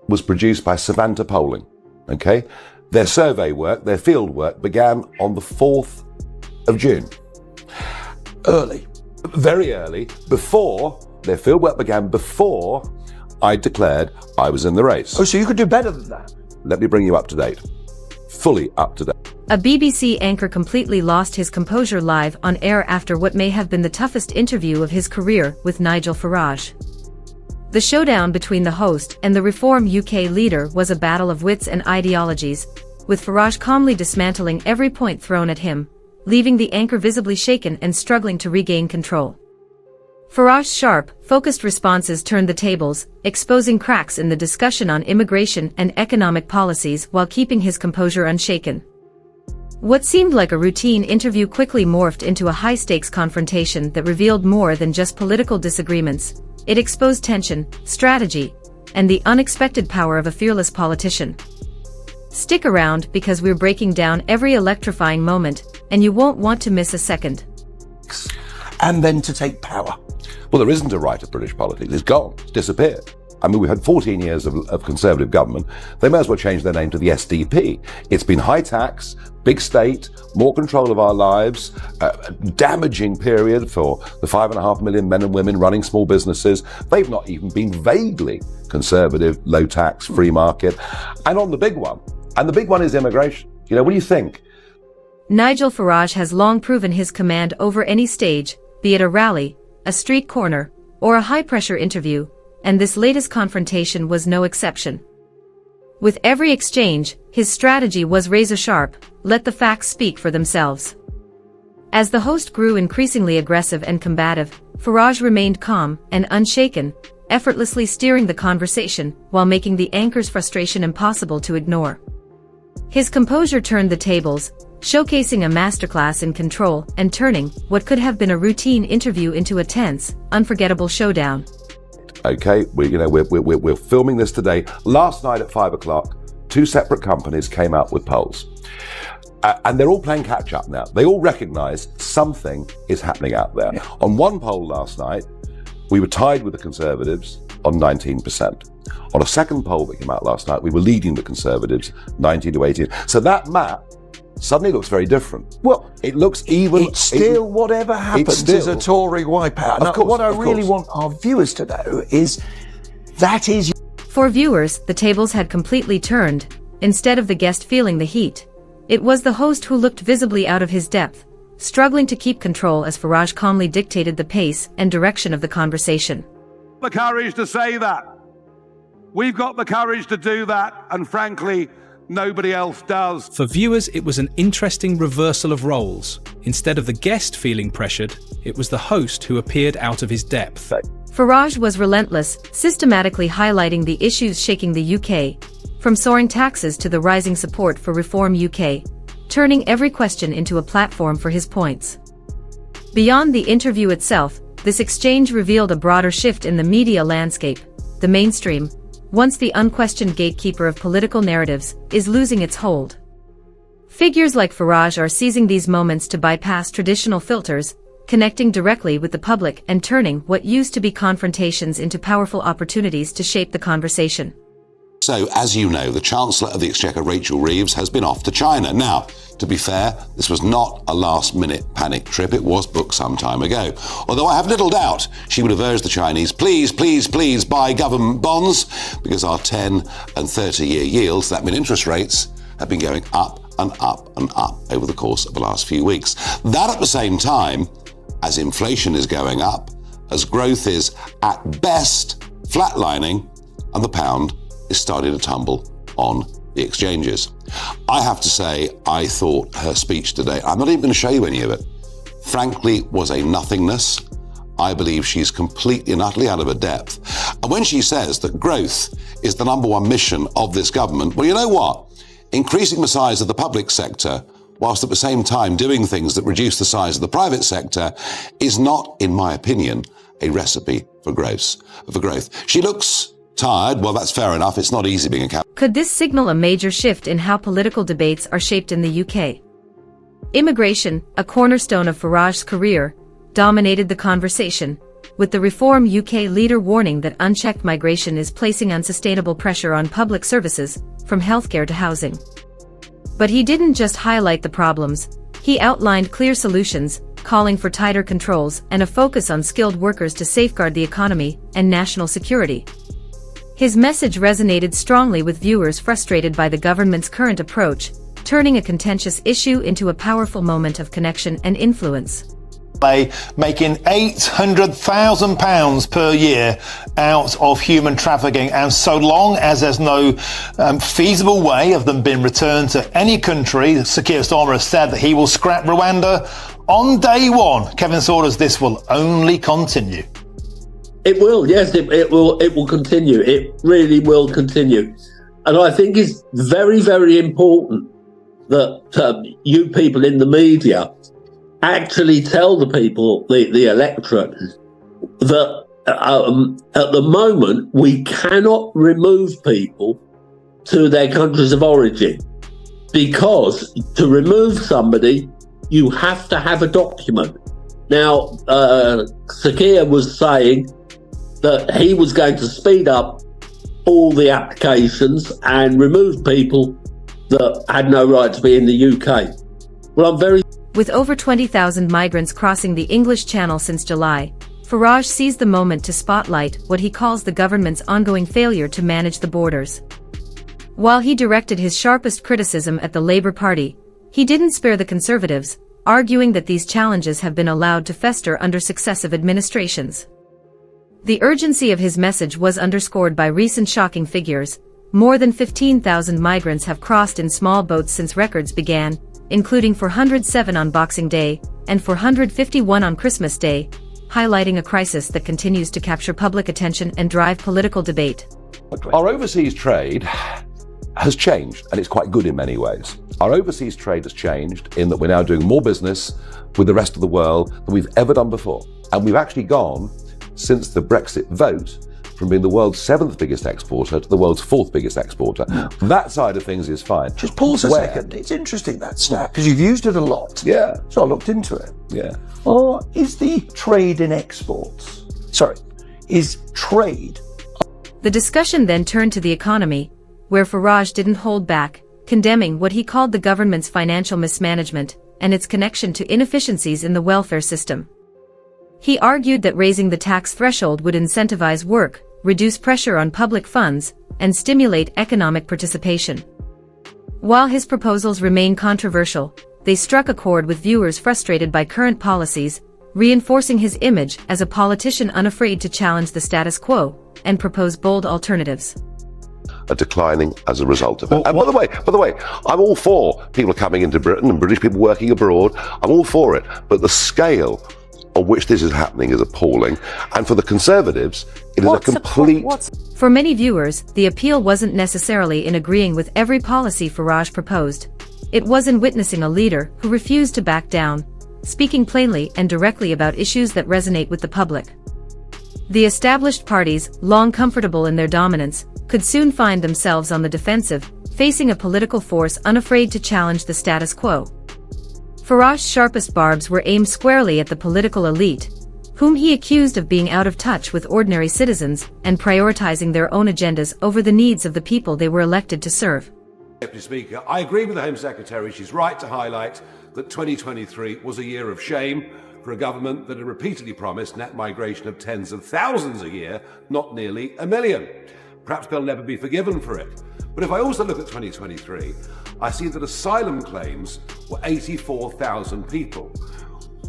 was produced by Savanta Polling, okay? Their survey work, their field work began on the 4th of June. Early, very early, before, their field work began before I declared I was in the race. Oh, so you could do better than that? Let me bring you up to date. Fully up to date. A BBC anchor completely lost his composure live on air after what may have been the toughest interview of his career with Nigel Farage. The showdown between the host and the Reform UK leader was a battle of wits and ideologies, with Farage calmly dismantling every point thrown at him, leaving the anchor visibly shaken and struggling to regain control. Farage's sharp, focused responses turned the tables, exposing cracks in the discussion on immigration and economic policies while keeping his composure unshaken. What seemed like a routine interview quickly morphed into a high-stakes confrontation that revealed more than just political disagreements. It exposed tension, strategy, and the unexpected power of a fearless politician. Stick around because we're breaking down every electrifying moment, and you won't want to miss a second. And then to take power. Well, there isn't a right of British politics. It's gone. It's disappeared. I mean, we've had 14 years of Conservative government. They may as well change their name to the SDP. It's been high tax, big state, more control of our lives, a damaging period for the 5.5 million men and women running small businesses. They've not even been vaguely conservative, low tax, free market. And on the big one, and the big one is immigration. You know, what do you think? Nigel Farage has long proven his command over any stage, be it a rally, a street corner, or a high-pressure interview, and this latest confrontation was no exception. With every exchange, his strategy was razor-sharp, let the facts speak for themselves. As the host grew increasingly aggressive and combative, Farage remained calm and unshaken, effortlessly steering the conversation while making the anchor's frustration impossible to ignore. His composure turned the tables, showcasing a masterclass in control and turning what could have been a routine interview into a tense, unforgettable showdown. Okay, we're filming this today. Last night at 5 o'clock, 2 separate companies came out with polls. And they're all playing catch up now. They all recognize something is happening out there. Yeah. On one poll last night, we were tied with the Conservatives on 19%. On a second poll that came out last night, we were leading the Conservatives 19 to 18. So that map suddenly looks very different. Well, it looks even... It's still, whatever happens is a Tory wipeout. Now, what I really want our viewers to know is that is... For viewers, the tables had completely turned. Instead of the guest feeling the heat, it was the host who looked visibly out of his depth, struggling to keep control as Farage calmly dictated the pace and direction of the conversation. The courage to say that. We've got the courage to do that, and frankly, nobody else does. For viewers, it was an interesting reversal of roles. Instead of the guest feeling pressured, it was the host who appeared out of his depth. Farage was relentless, systematically highlighting the issues shaking the UK, from soaring taxes to the rising support for Reform UK, turning every question into a platform for his points. Beyond the interview itself, this exchange revealed a broader shift in the media landscape. The mainstream, once the unquestioned gatekeeper of political narratives, is losing its hold. Figures like Farage are seizing these moments to bypass traditional filters, connecting directly with the public and turning what used to be confrontations into powerful opportunities to shape the conversation. So, as you know, the Chancellor of the Exchequer, Rachel Reeves, has been off to China. Now, to be fair, this was not a last-minute panic trip. It was booked some time ago. Although I have little doubt she would have urged the Chinese, please, please, please buy government bonds, because our 10 and 30-year yields, that mean interest rates, have been going up and up and up over the course of the last few weeks. That at the same time, as inflation is going up, as growth is at best flatlining, and the pound is starting to tumble on the exchanges. I have to say, I thought her speech today, I'm not even going to show you any of it, frankly was a nothingness. I believe she's completely and utterly out of her depth. And when she says that growth is the number one mission of this government, well, you know what? Increasing the size of the public sector, whilst at the same time doing things that reduce the size of the private sector, is not, in my opinion, a recipe for growth. She looks tired. Well, that's fair enough. It's not easy being a cabinet. Could this signal a major shift in how political debates are shaped in the UK? Immigration, a cornerstone of Farage's career, dominated the conversation, with the Reform UK leader warning that unchecked migration is placing unsustainable pressure on public services, from healthcare to housing. But he didn't just highlight the problems, he outlined clear solutions, calling for tighter controls and a focus on skilled workers to safeguard the economy and national security. His message resonated strongly with viewers frustrated by the government's current approach, turning a contentious issue into a powerful moment of connection and influence. Making £800,000 per year out of human trafficking, and so long as there's no feasible way of them being returned to any country, Sir Keir Starmer has said that he will scrap Rwanda on day one. Kevin Saunders, this will only continue. It will, yes, it will continue. It really will continue. And I think it's very, very important that you people in the media actually tell the people, the electorate, that at the moment we cannot remove people to their countries of origin, because to remove somebody you have to have a document. Now, Sir Keir was saying that he was going to speed up all the applications and remove people that had no right to be in the UK. Well, I'm very... With over 20,000 migrants crossing the English Channel since July, Farage seized the moment to spotlight what he calls the government's ongoing failure to manage the borders. While he directed his sharpest criticism at the Labour Party, he didn't spare the Conservatives, arguing that these challenges have been allowed to fester under successive administrations. The urgency of his message was underscored by recent shocking figures. More than 15,000 migrants have crossed in small boats since records began, including 407 on Boxing Day and 451 on Christmas Day, highlighting a crisis that continues to capture public attention and drive political debate. Our overseas trade has changed, and it's quite good in many ways. Our overseas trade has changed in that we're now doing more business with the rest of the world than we've ever done before. And we've actually gone, since the Brexit vote, from being the world's 7th biggest exporter to the world's 4th biggest exporter. That side of things is fine. Just pause a second. It's interesting, that stat, because you've used it a lot. Yeah. So I looked into it. Yeah. Or is the trade in exports? Sorry, is trade... The discussion then turned to the economy, where Farage didn't hold back, condemning what he called the government's financial mismanagement and its connection to inefficiencies in the welfare system. He argued that raising the tax threshold would incentivize work, reduce pressure on public funds, and stimulate economic participation. While his proposals remain controversial, they struck a chord with viewers frustrated by current policies, reinforcing his image as a politician unafraid to challenge the status quo and propose bold alternatives. Are declining as a result of it. And by the way, I'm all for people coming into Britain and British people working abroad. I'm all for it. But the scale on which this is happening is appalling. And for the Conservatives, it is a complete... For many viewers, the appeal wasn't necessarily in agreeing with every policy Farage proposed. It was in witnessing a leader who refused to back down, speaking plainly and directly about issues that resonate with the public. The established parties, long comfortable in their dominance, could soon find themselves on the defensive, facing a political force unafraid to challenge the status quo. Farage's sharpest barbs were aimed squarely at the political elite, whom he accused of being out of touch with ordinary citizens and prioritizing their own agendas over the needs of the people they were elected to serve. Deputy Speaker, I agree with the Home Secretary. She's right to highlight that 2023 was a year of shame for a government that had repeatedly promised net migration of tens of thousands a year, not nearly a million. Perhaps they'll never be forgiven for it. But if I also look at 2023, I see that asylum claims were 84,000 people.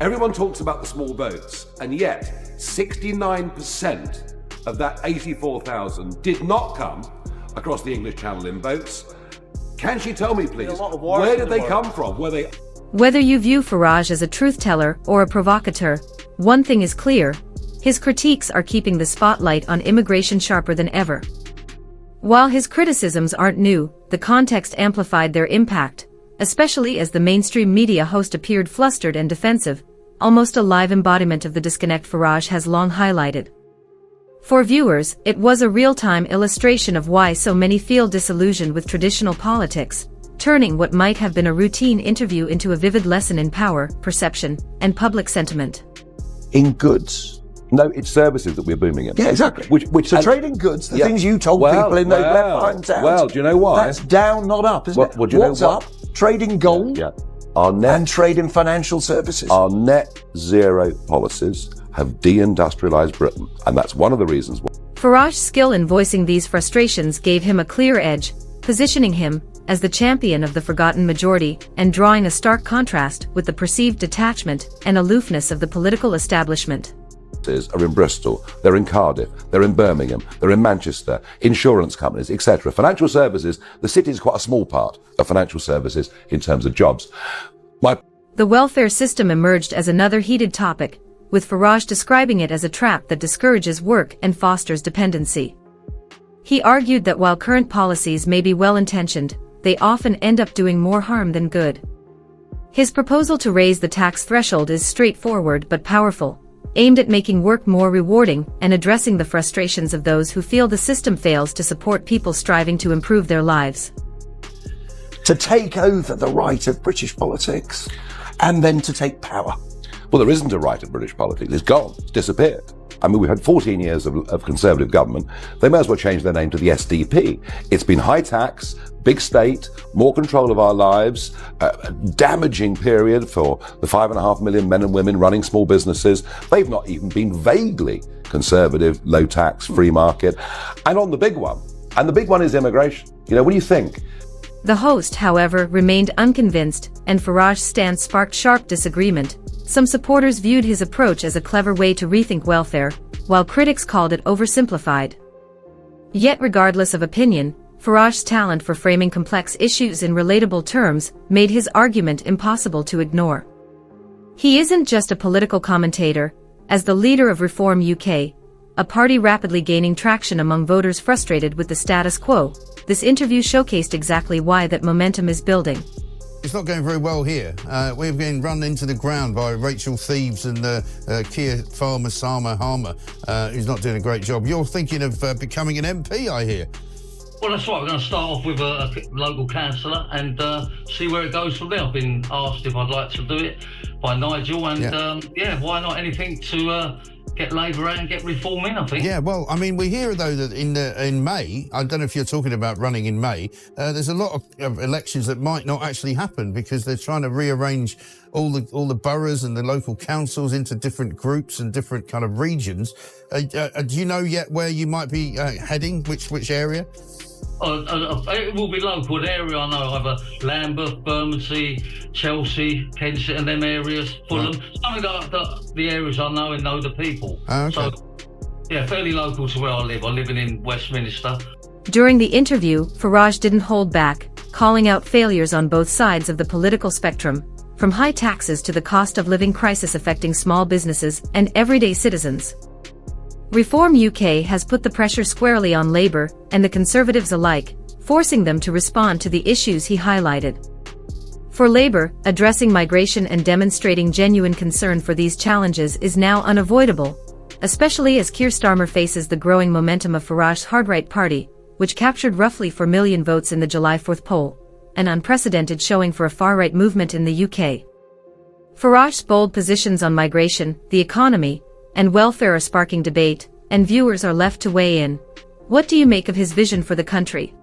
Everyone talks about the small boats, and yet 69% of that 84,000 did not come across the English Channel in boats. Can she tell me, please, where did they come from? Whether you view Farage as a truth-teller or a provocateur, one thing is clear: his critiques are keeping the spotlight on immigration sharper than ever. While his criticisms aren't new, the context amplified their impact, especially as the mainstream media host appeared flustered and defensive, almost a live embodiment of the disconnect Farage has long highlighted. For viewers, it was a real-time illustration of why so many feel disillusioned with traditional politics, turning what might have been a routine interview into a vivid lesson in power, perception, and public sentiment. In goods, No, it's services that we're booming in. Yeah, exactly. So trading goods, the things you told people in those left behind towns. Well, do you know why? That's down, not up, isn't it? Well, do you What's know what? up? Trading gold and trading financial services. Our net zero policies have deindustrialized Britain, and that's one of the reasons why. Farage's skill in voicing these frustrations gave him a clear edge, positioning him as the champion of the forgotten majority and drawing a stark contrast with the perceived detachment and aloofness of the political establishment. Are in Bristol, they're in Cardiff, they're in Birmingham, they're in Manchester, insurance companies, etc. Financial services, the city is quite a small part of financial services in terms of jobs. The welfare system emerged as another heated topic, with Farage describing it as a trap that discourages work and fosters dependency. He argued that while current policies may be well-intentioned, they often end up doing more harm than good. His proposal to raise the tax threshold is straightforward but powerful, aimed at making work more rewarding and addressing the frustrations of those who feel the system fails to support people striving to improve their lives. To take over the right of British politics and then to take power. Well, there isn't a right of British politics. It's gone. It's disappeared. I mean, we've had 14 years of Conservative government. They may as well change their name to the SDP. It's been high tax, big state, more control of our lives, a damaging period for the 5.5 million men and women running small businesses. They've not even been vaguely conservative, low tax, free market. And on the big one, and the big one is immigration. You know, what do you think? The host, however, remained unconvinced, and Farage's stance sparked sharp disagreement. Some supporters viewed his approach as a clever way to rethink welfare, while critics called it oversimplified. Yet regardless of opinion, Farage's talent for framing complex issues in relatable terms made his argument impossible to ignore. He isn't just a political commentator. As the leader of Reform UK, a party rapidly gaining traction among voters frustrated with the status quo, this interview showcased exactly why that momentum is building. It's not going very well here. We're being run into the ground by Rachel Thieves and Keir Farmer Sama Harmer, who's not doing a great job. You're thinking of becoming an MP, I hear. Well, that's right. We're going to start off with a local councillor and see where it goes from there. I've been asked if I'd like to do it by Nigel, and why not anything to get Labour out and get reform in, I think. Yeah, well, I mean, we hear, though, that in May, I don't know if you're talking about running in May, there's a lot of elections that might not actually happen because they're trying to rearrange all the boroughs and the local councils into different groups and different kind of regions. Do you know yet where you might be heading, which area? It will be local. The area I know, either Lambeth, Bermondsey, Chelsea, Kensington, them areas, Fulham. Something like the areas I know and know the people. Okay. So, yeah, fairly local to where I live. I'm living in Westminster. During the interview, Farage didn't hold back, calling out failures on both sides of the political spectrum, from high taxes to the cost of living crisis affecting small businesses and everyday citizens. Reform UK has put the pressure squarely on Labour and the Conservatives alike, forcing them to respond to the issues he highlighted. For Labour, addressing migration and demonstrating genuine concern for these challenges is now unavoidable, especially as Keir Starmer faces the growing momentum of Farage's hard-right party, which captured roughly 4 million votes in the July 4th poll, an unprecedented showing for a far-right movement in the UK. Farage's bold positions on migration, the economy, and welfare are sparking debate, and viewers are left to weigh in. What do you make of his vision for the country?